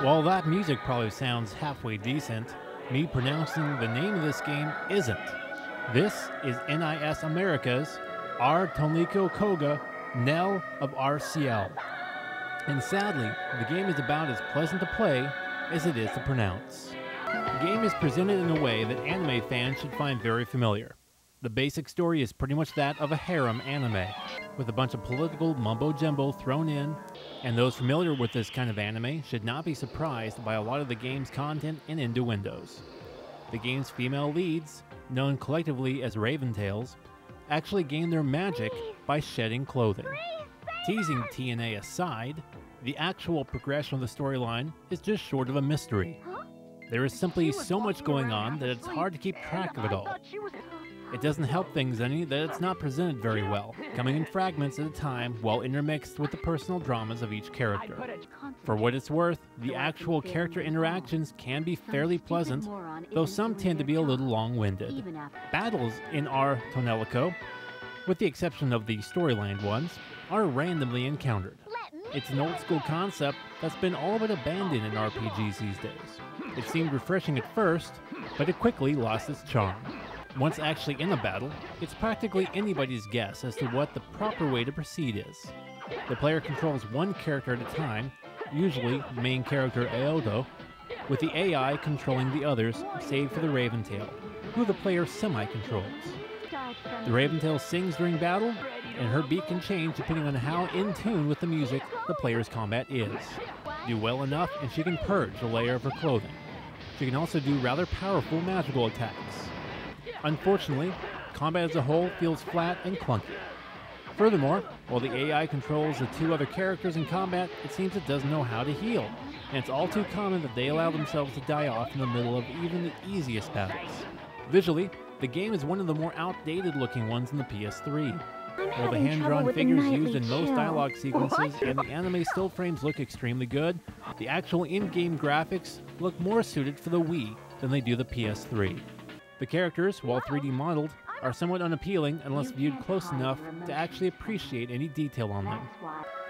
While that music probably sounds halfway decent, me pronouncing the name of this game isn't. This is NIS America's tonelico Qoga, Knell of Ar Ciel. And sadly, the game is about as pleasant to play as it is to pronounce. The game is presented in a way that anime fans should find very familiar. The basic story is pretty much that of a harem anime, with a bunch of political mumbo-jumbo thrown in, and those familiar with this kind of anime should not be surprised by a lot of the game's content and innuendos. The game's female leads, known collectively as Raventails, actually gain their magic by shedding clothing. Teasing TNA aside, the actual progression of the storyline is just short of a mystery. There is simply so much going on that it's hard to keep track of it all. It doesn't help things any that it's not presented very well, coming in fragments at a time while intermixed with the personal dramas of each character. For what it's worth, the actual character interactions can be fairly pleasant, though some tend to be a little long-winded. Battles in our tonelico, with the exception of the storyline ones, are randomly encountered. It's an old-school concept that's been all but abandoned in RPGs these days. It seemed refreshing at first, but it quickly lost its charm. Once actually in a battle, it's practically anybody's guess as to what the proper way to proceed is. The player controls one character at a time, usually the main character Aodo, with the AI controlling the others, save for the Raventail, who the player semi-controls. The Raventail sings during battle, and her beat can change depending on how in tune with the music the player's combat is. Do well enough and she can purge a layer of her clothing. She can also do rather powerful magical attacks. Unfortunately, combat as a whole feels flat and clunky. Furthermore, while the AI controls the two other characters in combat, it seems it doesn't know how to heal, and it's all too common that they allow themselves to die off in the middle of even the easiest battles. Visually, the game is one of the more outdated looking ones in the PS3. While the hand-drawn figures used in most dialogue sequences and the anime still frames look extremely good, the actual in-game graphics look more suited for the Wii than they do the PS3. The characters, while 3D modeled, are somewhat unappealing unless viewed close enough to actually appreciate any detail on them.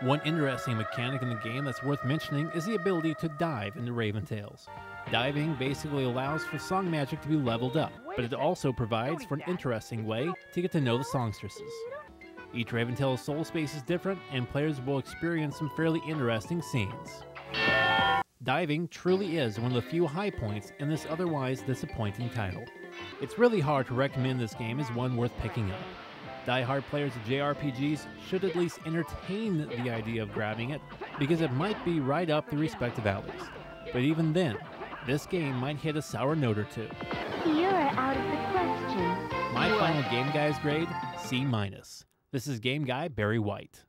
One interesting mechanic in the game that's worth mentioning is the ability to dive into Raventails. Diving basically allows for song magic to be leveled up, but it also provides for an interesting way to get to know the songstresses. Each Raventail's soul space is different, and players will experience some fairly interesting scenes. Diving truly is one of the few high points in this otherwise disappointing title. It's really hard to recommend this game as one worth picking up. Die-hard players of JRPGs should at least entertain the idea of grabbing it, because it might be right up the respective alleys. But even then, this game might hit a sour note or two. You're out of the question. My final Game Guy's grade, C-. This is Game Guy Barry White.